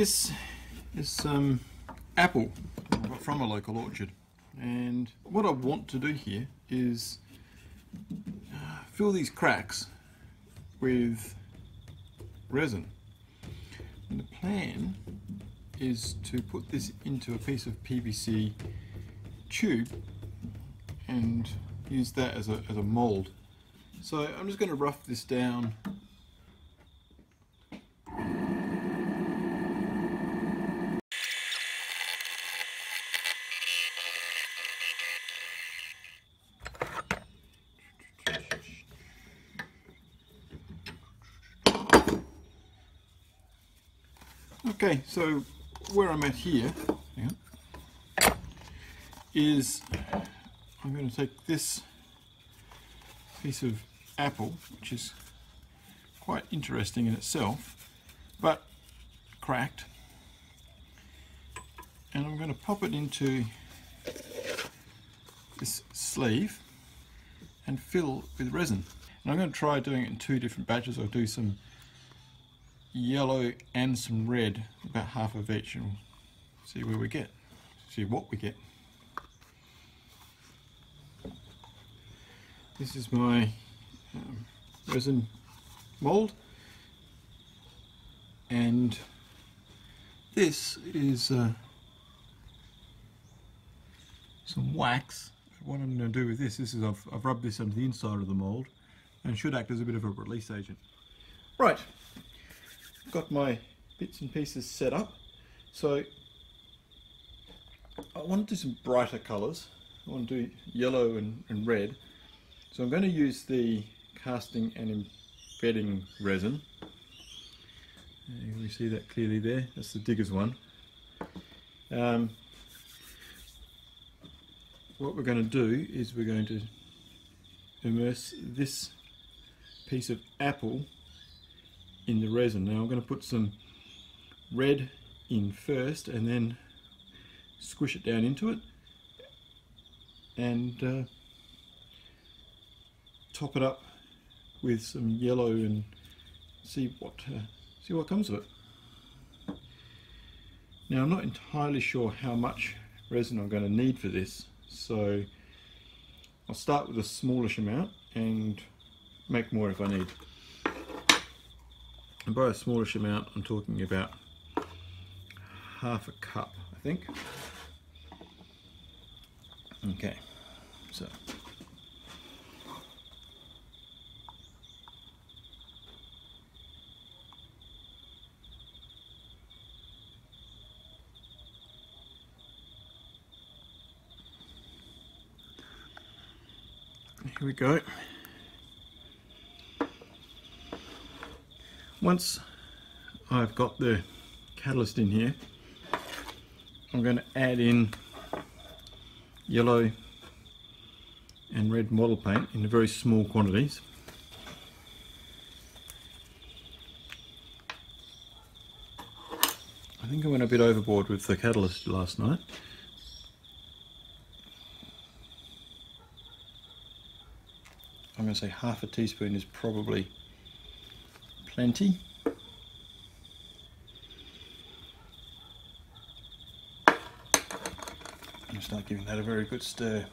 This is some apple I got from a local orchard, and what I want to do here is fill these cracks with resin. And the plan is to put this into a piece of PVC tube and use that as a mold. So I'm just going to rough this down. Okay, so where I'm at here is I'm going to take this piece of apple, which is quite interesting in itself, but cracked, and I'm going to pop it into this sleeve and fill with resin. And I'm going to try doing it in two different batches. I'll do some yellow and some red, about half of each, and we'll see where we get, see what we get. This is my resin mold, and this is some wax. What I'm going to do with this is I've rubbed this onto the inside of the mold, and it should act as a bit of a release agent. Right, got my bits and pieces set up. So I want to do some brighter colours. I want to do yellow and red. So I'm going to use the casting and embedding resin. You see that clearly there? That's the digger's one. What we're going to do is we're going to immerse this piece of apple in the resin. Now I'm going to put some red in first and then squish it down into it, and top it up with some yellow and see what comes of it. Now I'm not entirely sure how much resin I'm going to need for this, so I'll start with a smallish amount and make more if I need. And by a smallish amount I'm talking about half a cup, I think. Okay, so here we go. Once I've got the catalyst in here, I'm going to add in yellow and red model paint in very small quantities. I think I went a bit overboard with the catalyst last night. I'm going to say half a teaspoon is probably plenty. And start giving that a very good stir.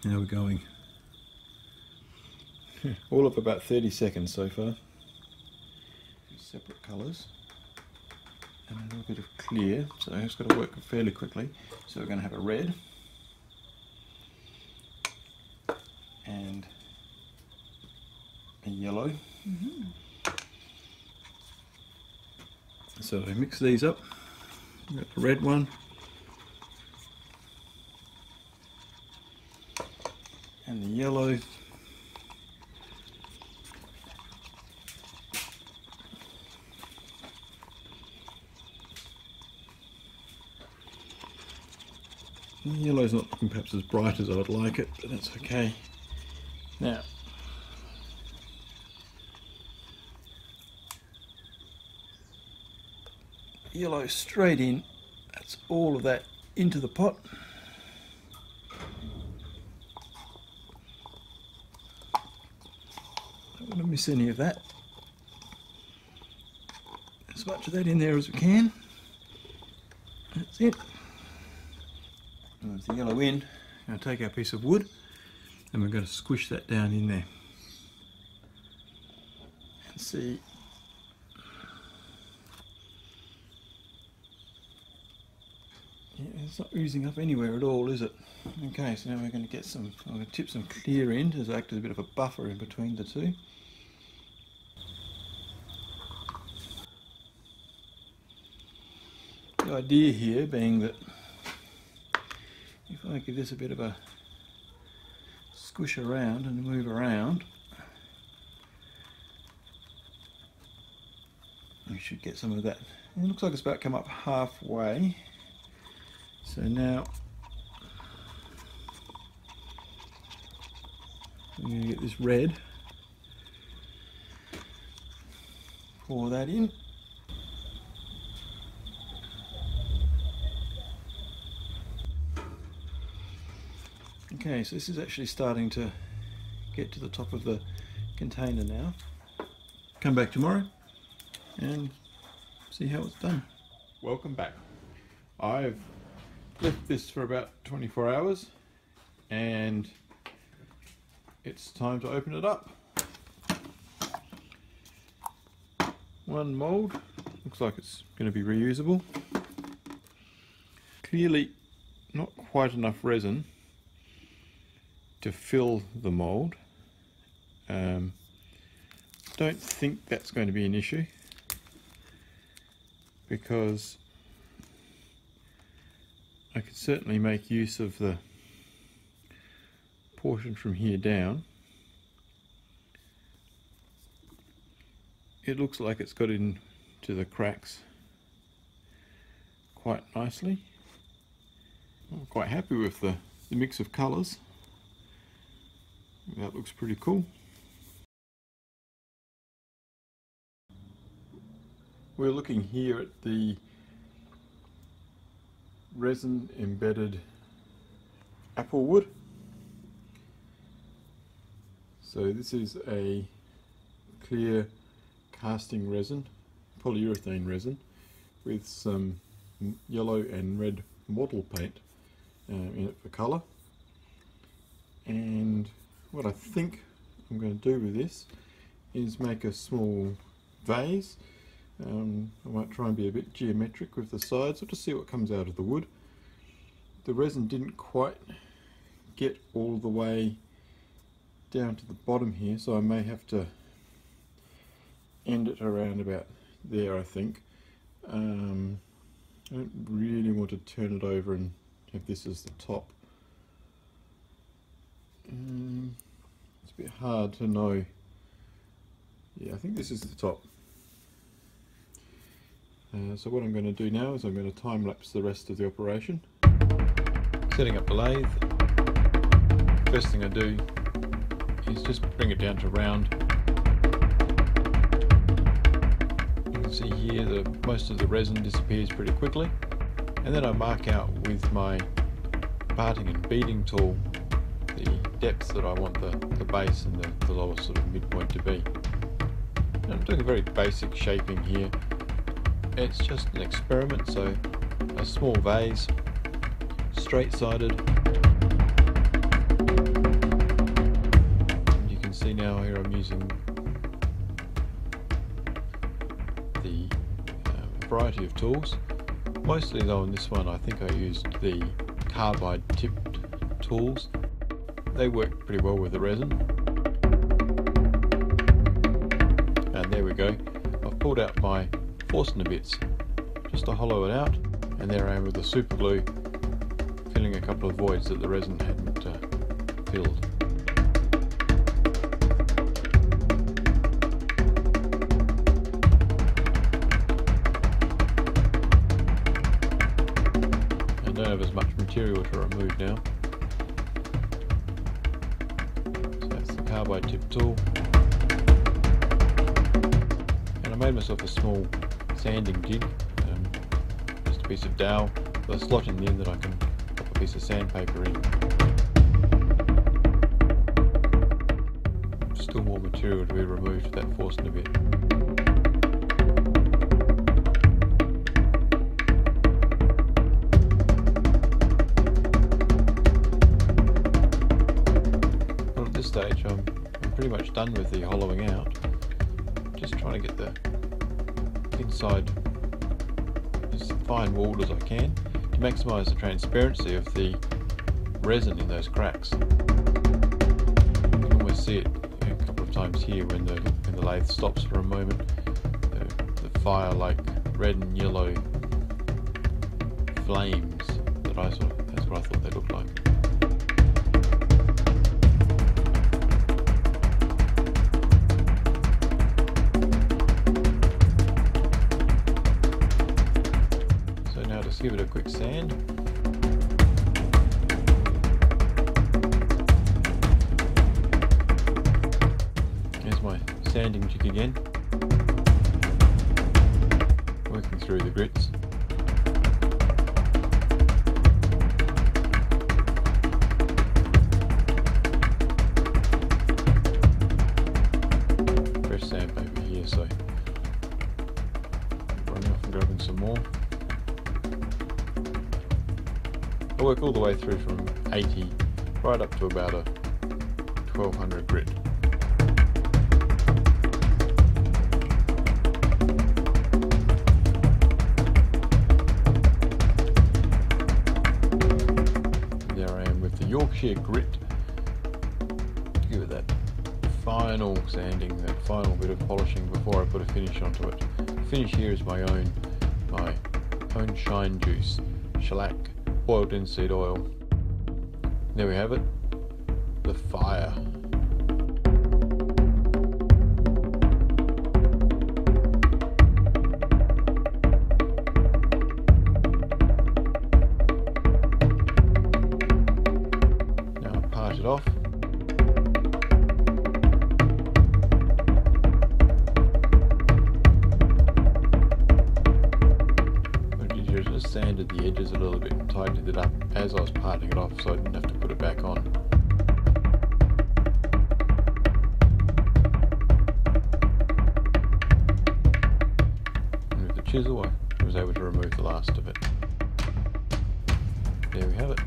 Now we're going. All of about 30 seconds so far. Separate colours and a little bit of clear, so it's got to work fairly quickly. So we're going to have a red and a yellow. So I mix these up. We've got the red one and the yellow. The yellow's not looking perhaps as bright as I would like it, but that's okay. Now, yellow straight in, that's all of that into the pot. Don't want to miss any of that. as much of that in there as we can. That's it. And with the yellow in, I'm going to take our piece of wood and we're going to squish that down in there. And see. Yeah, it's not oozing up anywhere at all, is it? Okay, so now we're going to get some, I'm going to tip some clear in to act as a bit of a buffer in between the two. The idea here being that if I give this a bit of a squish around and move around, we should get some of that. It looks like it's about come up halfway. So now I'm going to get this red, pour that in. Okay, so this is actually starting to get to the top of the container now. Come back tomorrow and see how it's done. Welcome back. I've left this for about 24 hours and it's time to open it up. One mould, looks like it's going to be reusable. Clearly not quite enough resin to fill the mould. Don't think that's going to be an issue because I could certainly make use of the portion from here down. It looks like it's got into the cracks quite nicely. I'm quite happy with the mix of colours. That looks pretty cool. We're looking here at the resin embedded apple wood. So this is a clear casting resin, polyurethane resin, with some yellow and red model paint in it for colour. And what I think I'm going to do with this is make a small vase. I might try and be a bit geometric with the sides, or just see what comes out of the wood. The resin didn't quite get all the way down to the bottom here, so I may have to end it around about there, I think. I don't really want to turn it over and have this as the top. It's a bit hard to know. Yeah, I think this is the top. So what I'm going to do now is I'm going to time lapse the rest of the operation. Setting up the lathe. First thing I do is just bring it down to round. You can see here that most of the resin disappears pretty quickly, and then I mark out with my parting and beading tool the depths that I want the base and the lower sort of midpoint to be. And I'm doing a very basic shaping here. It's just an experiment, so a small vase, straight-sided. You can see now here I'm using the variety of tools. Mostly though in this one I think I used the carbide tipped tools. They work pretty well with the resin. And there we go. I've pulled out my Forstner bits just to hollow it out, and there I am with the super glue filling a couple of voids that the resin hadn't filled. I don't have as much material to remove now. So that's the carbide tip tool, and I made myself a small sanding jig, just a piece of dowel with a slot in the end that I can pop a piece of sandpaper in. Still more material to be removed with that Forstner bit. pretty much done with the hollowing out. Just trying to get the inside as fine walled as I can to maximise the transparency of the resin in those cracks. You can almost see it a couple of times here when the lathe stops for a moment. The fire like red and yellow flames that's what I thought they looked like. So now just give it a quick sand. Here's my sanding jig again, working through the grits. Fresh sandpaper here, so running off and grabbing some more. I work all the way through from 80 right up to about a 1200 grit. Yorkshire grit to give it that final sanding, that final bit of polishing before I put a finish onto it. The finish here is my own shine juice, shellac, oiled linseed oil. There we have it, the fire. It off. What I did here is just sanded the edges a little bit and tightened it up as I was parting it off so I didn't have to put it back on. And with the chisel I was able to remove the last of it. There we have it.